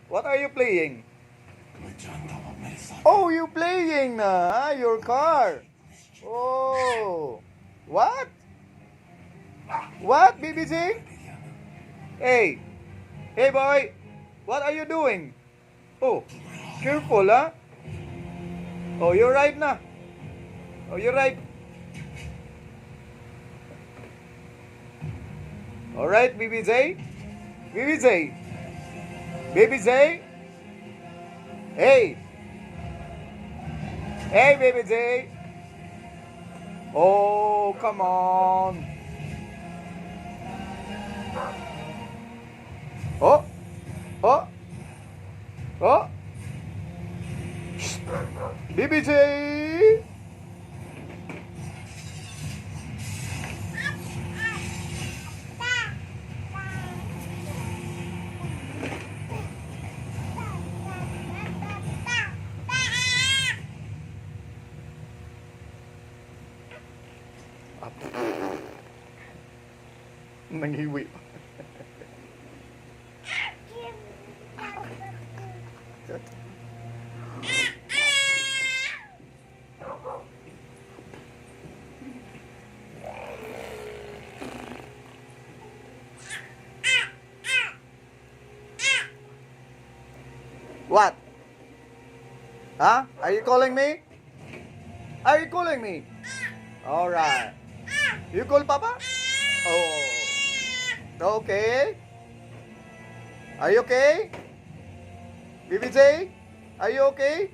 What are you playing? Oh, you playing na, your car. Oh, what? What, BBC? Hey, hey boy, what are you doing? Oh, careful, huh? Oh, you're right na. Oh, you're right. All right, BBJ. BBJ. BBJ. Hey. Hey, BBJ. Oh, come on. Oh, oh, oh. BBJ. Nanghiwi pa. What? Huh? Are you calling me? Are you calling me? Alright. You call Papa? Oh. Okay. Are you okay? BBJ? Are you okay?